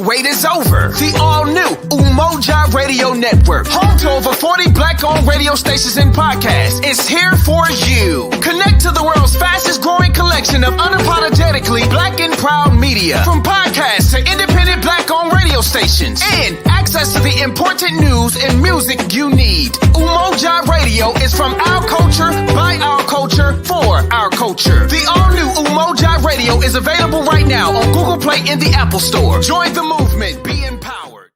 the wait is over. The all-new Umoja Radio Network, home to over 40 black-owned radio stations and podcasts, is here for you. Connect to the world's fastest-growing collection of unapologetically black and proud media, from podcasts to independent black-owned radio stations, and access to the important news and music you need. Umoja Radio is from our culture, by our culture, for our culture. The all-new Umoja Radio is available right now on Google Play and the Apple Store. Join the movement. Be empowered.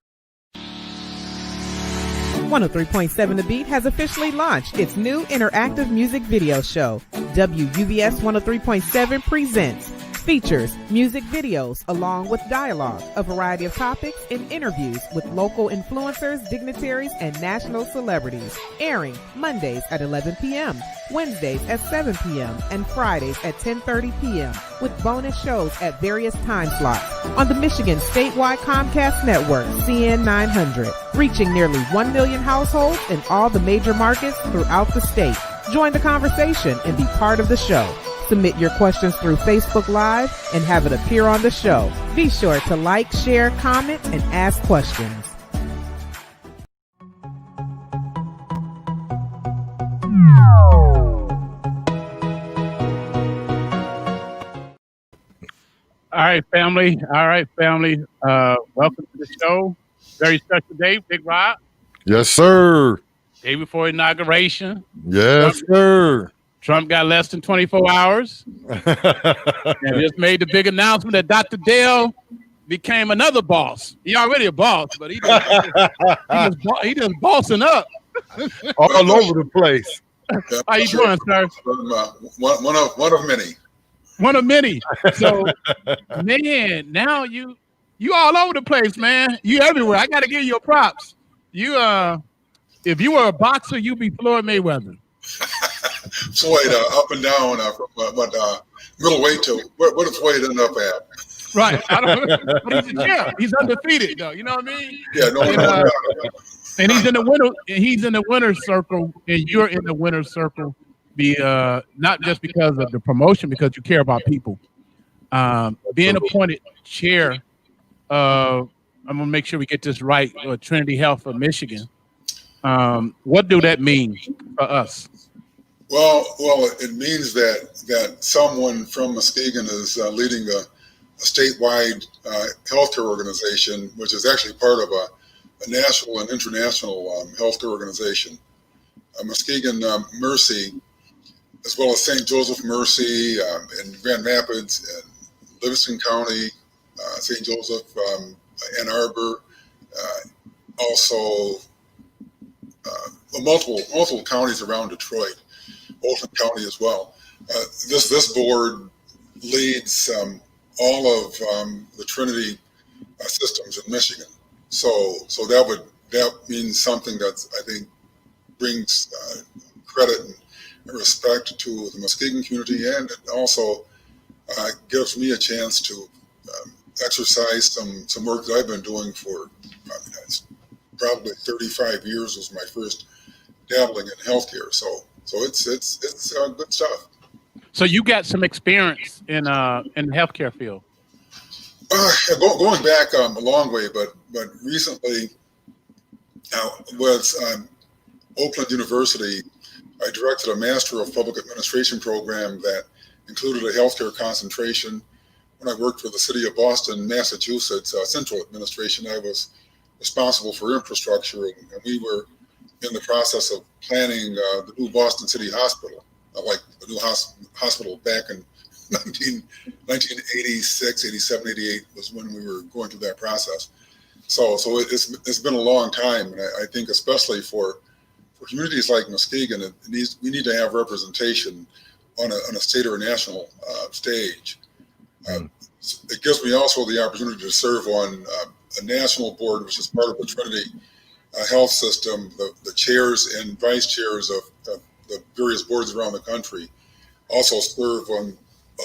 103.7 The Beat has officially launched its new interactive music video show. WUBS 103.7 presents features music videos along with dialogue, a variety of topics, and interviews with local influencers, dignitaries, and national celebrities. Airing Mondays at 11 p.m., Wednesdays at 7 p.m., and Fridays at 10:30 p.m., with bonus shows at various time slots on the Michigan statewide Comcast network, CN 900, reaching nearly 1 million households in all the major markets throughout the state. Join the conversation and be part of the show. Submit your questions through Facebook Live and have it appear on the show. Be sure to like, share, comment, and ask questions. All right, family. Welcome to the show. Very special day, Big Rob. Yes, sir. Day before inauguration. Yes, sir. Trump got less than 24 hours and just made the big announcement that Dr. Dale became another boss. He already a boss, but he just bossing up. All over the place. How you doing, sir? One of many. One of many. So, man, now you all over the place, man. You everywhere. I got to give you props. You, if you were a boxer, you'd be Floyd Mayweather. Floyd up and down from middleweight to what does Floyd end up at? Right. But he's a champ. He's undefeated, though. You know what I mean? Yeah. And he's in the winner. He's in the winner's circle, and you're in the winner's circle. Not just because of the promotion, because you care about people. Being appointed chair of, I'm gonna make sure we get this right, Trinity Health of Michigan. What do that mean for us? Well, it means that someone from Muskegon is leading a statewide healthcare organization, which is actually part of a national and international healthcare organization. Muskegon Mercy, as well as St. Joseph Mercy in Grand Rapids and Livingston County, St. Joseph, Ann Arbor, also multiple counties around Detroit, Bolton County as well. This board leads all of the Trinity systems in Michigan. So that means something that I think brings credit and respect to the Muskegon community, and it also gives me a chance to exercise some work that I've been doing for probably 35 years. Was my first dabbling in healthcare, so it's good stuff. So you got some experience in the healthcare field. Going back a long way, but recently was Oakland University. I directed a Master of Public Administration program that included a healthcare concentration. When I worked for the city of Boston, Massachusetts Central Administration, I was responsible for infrastructure, and we were in the process of planning the new Boston City Hospital, like the new hospital back in 1986, 87, 88 was when we were going through that process. So it's been a long time, and I think especially for communities like Muskegon, we need to have representation on a state or a national stage. It gives me also the opportunity to serve on a national board, which is part of the Trinity health system. The chairs and vice chairs of the various boards around the country also serve on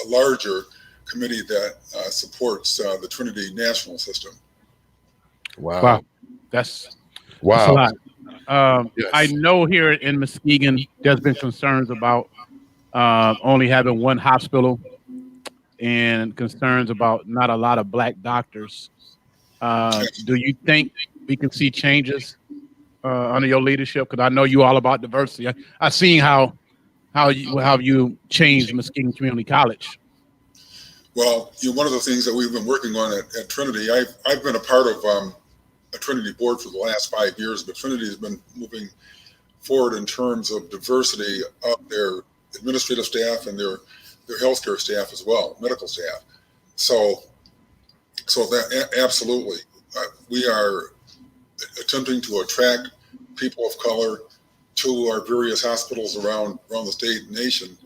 a larger committee that supports the Trinity national system. Wow. That's a Wow. lot. Yes. I know here in Muskegon, there's been concerns about only having one hospital and concerns about not a lot of black doctors. Do you think we can see changes under your leadership? Because I know you all about diversity. I've seen how you changed Muskegon Community College. Well, one of the things that we've been working on at Trinity, I've been a part of a Trinity board for the last 5 years, but Trinity has been moving forward in terms of diversity of their administrative staff and their healthcare staff as well, medical staff. So that absolutely, we are attempting to attract people of color to our various hospitals around the state and nation.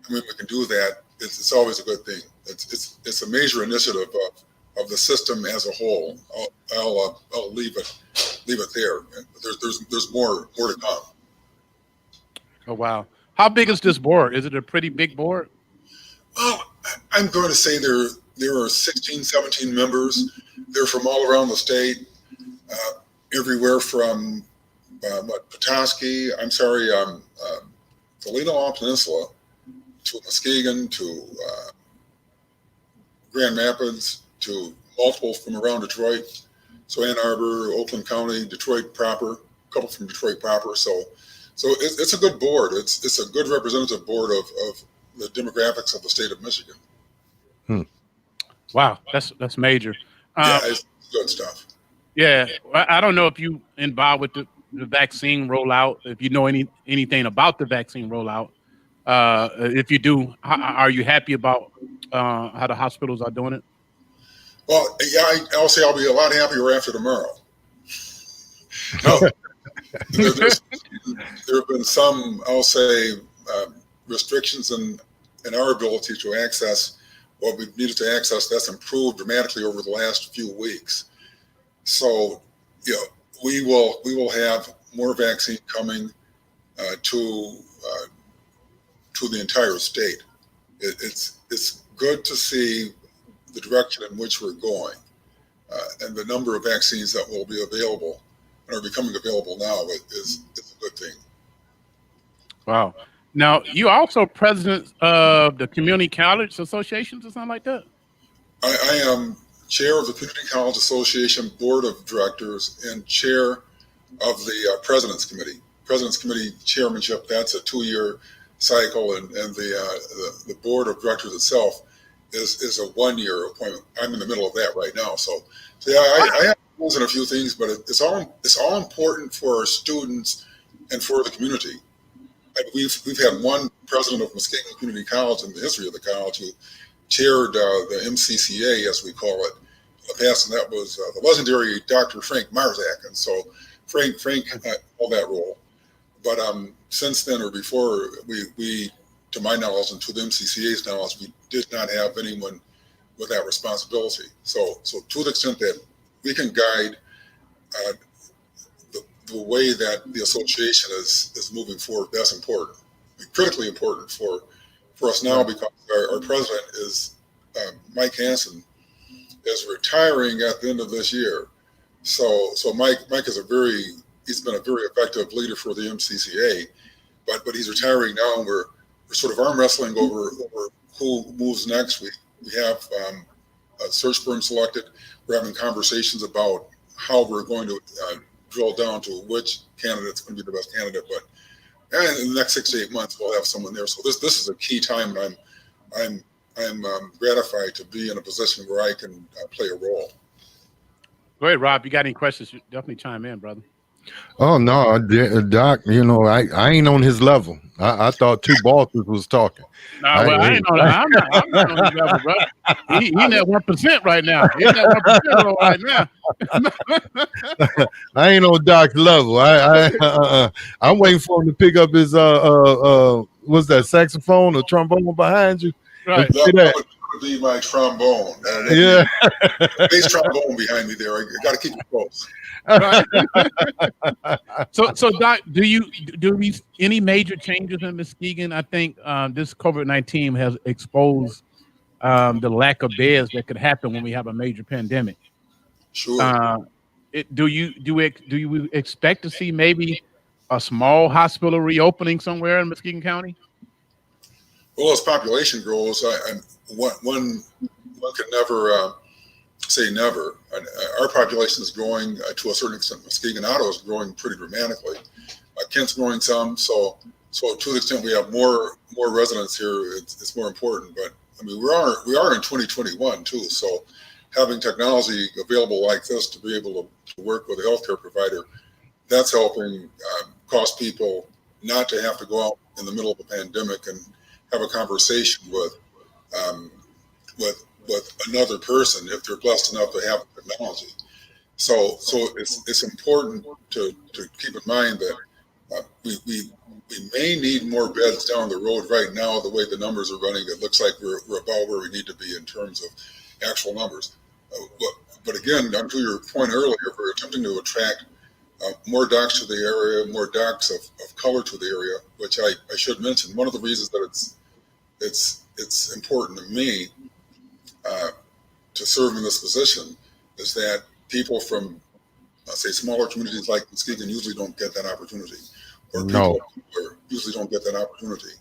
I mean, we can do that. It's always a good thing. It's a major initiative of the system as a whole. I'll leave it there. There's more to come. Oh wow! How big is this board? Is it a pretty big board? Well, I'm going to say there are 16, 17 members. They're from all around the state, everywhere from Petoskey. The Leelanau Peninsula to Muskegon to Grand Rapids to multiple from around Detroit. So Ann Arbor, Oakland County, Detroit proper, a couple from Detroit proper. So it's a good board. It's a good representative board of the demographics of the state of Michigan. Wow, that's major. Yeah, it's good stuff. Yeah, I don't know if you involved with the vaccine rollout. If you know anything about the vaccine rollout, if you do, are you happy about how the hospitals are doing it? Well, yeah, I'll say I'll be a lot happier after tomorrow. There have been some, I'll say, restrictions in our ability to access what we needed to access. That's improved dramatically over the last few weeks. So, we will have more vaccine coming to the entire state. It's good to see the direction in which we're going, and the number of vaccines that will be available and are becoming available now is a good thing. Wow. Now, you also president of the Community College Associations or something like that? I am chair of the Community College Association Board of Directors and chair of the President's Committee. President's Committee chairmanship, that's a 2-year cycle, and the Board of Directors itself is a 1-year appointment. I'm in the middle of that right now. So yeah, I have rules in a few things, but it's all important for our students and for the community. And we've had one president of Muskegon Community College in the history of the college who chaired the MCCA, as we call it, in the past, and that was the legendary Dr. Frank Marzak. And so Frank held that role. But since then or before, we, to my knowledge and to the MCCA's knowledge, we did not have anyone with that responsibility. So to the extent that we can guide the way that the association is moving forward, that's important, critically important for us now, because our president is Mike Hansen is retiring at the end of this year. So Mike is he's been a very effective leader for the MCCA, but he's retiring now, and we're sort of arm wrestling over who moves next. We have a search firm selected. We're having conversations about how we're going to drill down to which candidate's going to be the best candidate. But in the next 6 to 8 months, we'll have someone there. So this is a key time, and I'm gratified to be in a position where I can play a role. Go ahead, Rob. You got any questions? Definitely chime in, brother. Oh no, Doc. I ain't on his level. I thought two bosses was talking. Nah, well, I'm not on his level, bro. He in that 1% right now. He's that 1% right now. I ain't on Doc's level. I'm waiting for him to pick up his what's that, saxophone or trombone behind you? Right. That would be my trombone. Yeah, bass trombone behind me there. I got to keep it close. Right. So Doc, do we any major changes in Muskegon? I think this COVID-19 has exposed the lack of beds that could happen when we have a major pandemic. Sure. Do you expect to see maybe a small hospital reopening somewhere in Muskegon County? Well, as population grows, one can never say never. Our population is growing to a certain extent. Muskegon Auto is growing pretty dramatically. Kent's growing some, so to the extent we have more residents here, it's more important. But I mean, we are in 2021 too, so having technology available like this to be able to work with a healthcare provider, that's helping cause people not to have to go out in the middle of a pandemic and have a conversation with another person if they're blessed enough to have technology. So it's important to keep in mind that we may need more beds down the road. Right now, the way the numbers are running, it looks like we're about where we need to be in terms of actual numbers. But again, to your point earlier, we're attempting to attract more docs to the area, more docs of color to the area, which I should mention. One of the reasons that it's important to me to serve in this position is that people from, say, smaller communities like Muskegon usually don't get that opportunity, or people usually don't get that opportunity.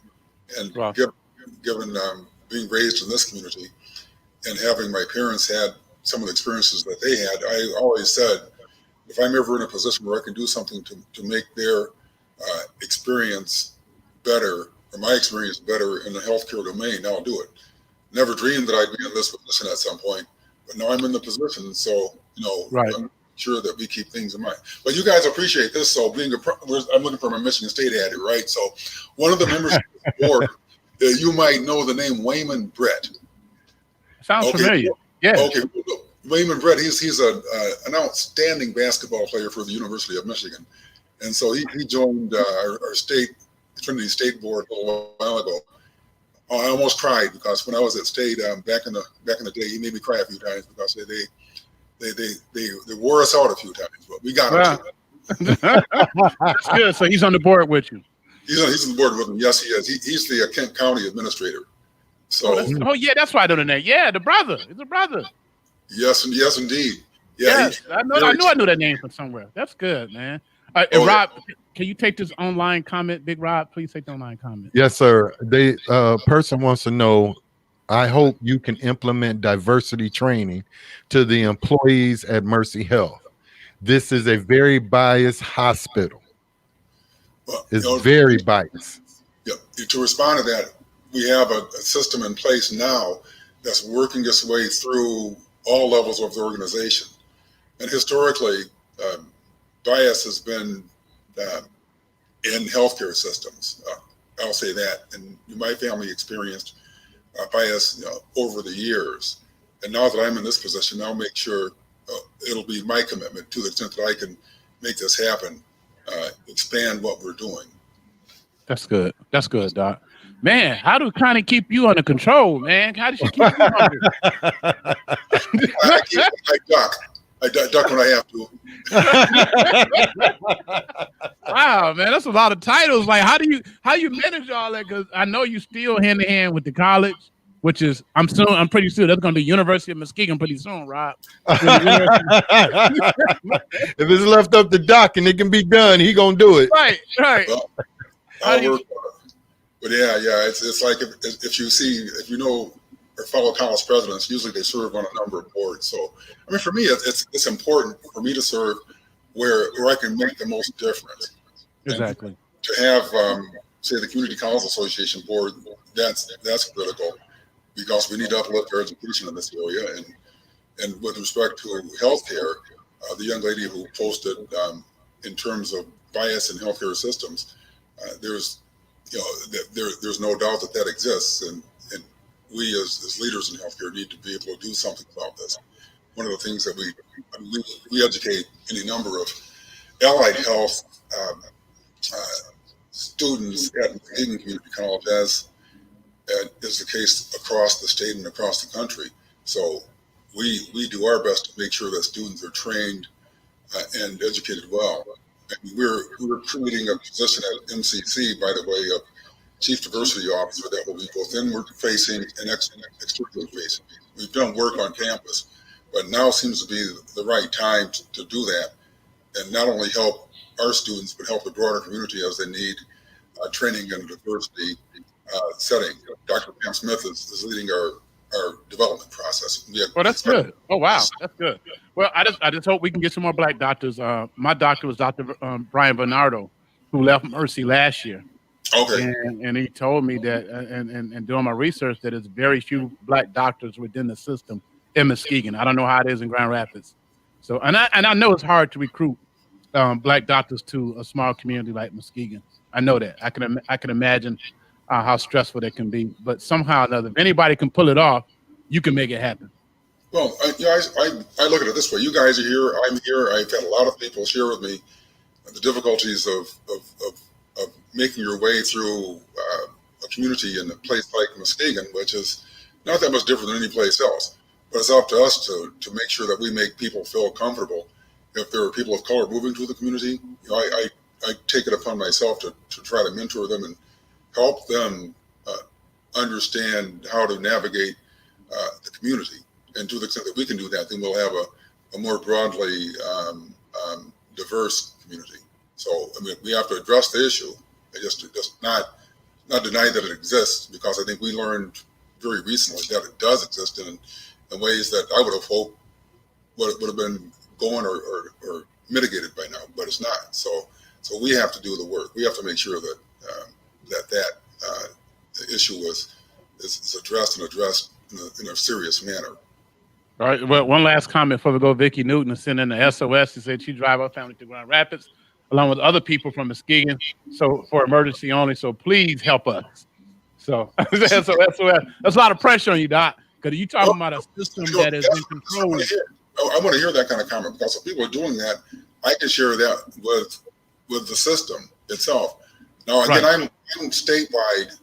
And wow. given being raised in this community and having my parents had some of the experiences that they had, I always said, if I'm ever in a position where I can do something to make their experience better, or my experience better in the healthcare domain, I'll do it. Never dreamed that I'd be in this position at some point, but now I'm in the position, so right. I'm sure that we keep things in mind. But you guys appreciate this, so I'm looking for my Michigan State ad here, right? So one of the members of the board, you might know the name Wayman Brett. Sounds familiar. Yeah. Okay. Wayman Brett, he's an outstanding basketball player for the University of Michigan, and so he joined our Trinity State board a little while ago. I almost cried because when I was at State back in the day, he made me cry a few times because they wore us out a few times, but we got him. That's good. So he's on the board with you. He's on the board with him. Yes, he is. He's the Kent County administrator. So yeah, that's why I know the name. Yeah, the brother. He's a brother. Yes, indeed. Yeah, yes, I knew that name from somewhere. That's good, man. Rob, can you take this online comment? Big Rob, please take the online comment. Yes, sir. Person wants to know, I hope you can implement diversity training to the employees at Mercy Health. This is a very biased hospital. It's very biased. Yeah. To respond to that, we have a system in place now that's working its way through all levels of the organization. And historically, bias has been in healthcare systems. I'll say that. And my family experienced bias over the years. And now that I'm in this position, I'll make sure it'll be my commitment to the extent that I can make this happen, expand what we're doing. That's good. That's good, Doc. Man, how do Connie keep you under control, man? How does she keep you under? I duck when I have to. Wow, man, that's a lot of titles. Like, how do you manage all that? Because I know you still hand in hand with the college, which is I'm pretty sure that's going to be University of Muskegon pretty soon, Rob. If it's left up to Doc and it can be done, he gonna do it. Right. Well, I'll work on it. But yeah, it's like if you know or fellow college presidents, usually they serve on a number of boards. So I mean, for me, it's important for me to serve where I can make the most difference. Exactly. And to have say the Community College Association board, that's critical because we need to uplift our education in this area. And with respect to healthcare, the young lady who posted in terms of bias in healthcare systems, there's no doubt that exists, and we as leaders in healthcare need to be able to do something about this. One of the things that we educate any number of allied health students at Muskegon Community College, as is the case across the state and across the country. So we do our best to make sure that students are trained and educated well. And we're creating a position at MCC, by the way, of Chief Diversity Officer that will be both inward facing and externally facing. We've done work on campus, but now seems to be the right time to do that and not only help our students, but help the broader community as they need training in a diversity setting. Dr. Pam Smith is leading our our development process. Well, that's good. Oh, wow. That's good. Well, I just hope we can get some more black doctors. My doctor was Dr. Brian Bernardo, who left Mercy last year. Okay. And he told me that, and doing my research, that it's very few black doctors within the system in Muskegon. I don't know how it is in Grand Rapids. So, and I know it's hard to recruit black doctors to a small community like Muskegon. I know that. I can imagine how stressful that can be. But somehow or another, if anybody can pull it off, you can make it happen. Well, I look at it this way. You guys are here. I'm here. I've had a lot of people share with me the difficulties of making your way through a community in a place like Muskegon, which is not that much different than any place else. But it's up to us to make sure that we make people feel comfortable. If there are people of color moving to the community, I take it upon myself to try to mentor them and help them understand how to navigate the community. And to the extent that we can do that, then we'll have a more broadly diverse community. So, I mean, we have to address the issue. Just not deny that it exists, because I think we learned very recently that it does exist in ways that I would have hoped would have been gone or mitigated by now, but it's not. So we have to do the work. We have to make sure that that issue is addressed in a serious manner. All right. Well, one last comment before we go. Vicki Newton is sending the SOS. She said she drive her family to Grand Rapids along with other people from Muskegon, so for emergency only. So please help us. So SOS. That's a lot of pressure on you, Doc, because you talking about a system that is in control. I want to hear that kind of comment, because if people are doing that, I can share that with the system itself. Now, again, right. I'm statewide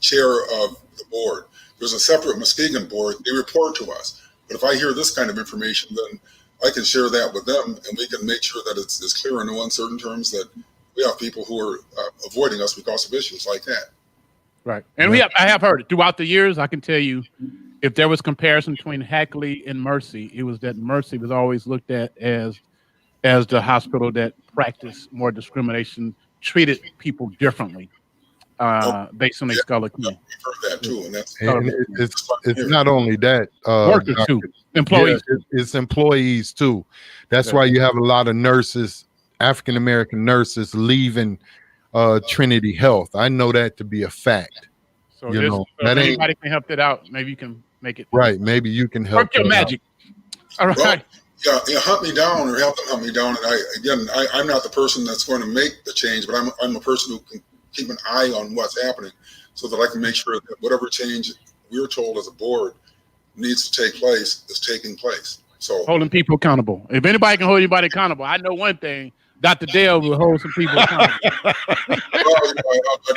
chair of the board. There's a separate Muskegon board. They report to us. But if I hear this kind of information, then I can share that with them, and we can make sure that it's clear in no uncertain terms that we have people who are avoiding us because of issues like that. Right. And I have heard it throughout the years. I can tell you, if there was comparison between Hackley and Mercy, it was that Mercy was always looked at as the hospital that practiced more discrimination, treated people differently based on their color. We've heard that too, and it's not only that. Workers too, employees. Yeah, it's employees too. That's why you have a lot of nurses, African American nurses, leaving Trinity Health. I know that to be a fact. So if anybody can help that out, maybe you can make it right. Maybe you can help. Work your magic. All right. Well, yeah, hunt me down or help them hunt me down. And I'm not the person that's going to make the change, but I'm a person who can keep an eye on what's happening, so that I can make sure that whatever change we're told as a board needs to take place is taking place. So holding people accountable. If anybody can hold anybody accountable, I know one thing. Dr. Dale will hold some people accountable.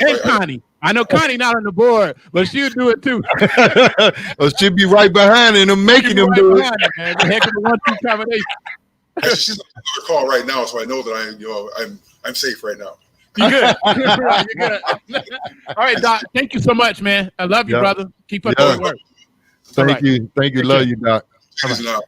And Connie. I know Connie not on the board, but she'll do it too. Well, she'll be right behind him and making them do it. The heck of a 1-2 combination. She's on another call right now, so I know that I'm safe right now. You good? You're good. All right, Doc. Thank you so much, man. I love you, brother. Keep up the good work. Thank you. Love you, Doc. Cheers now.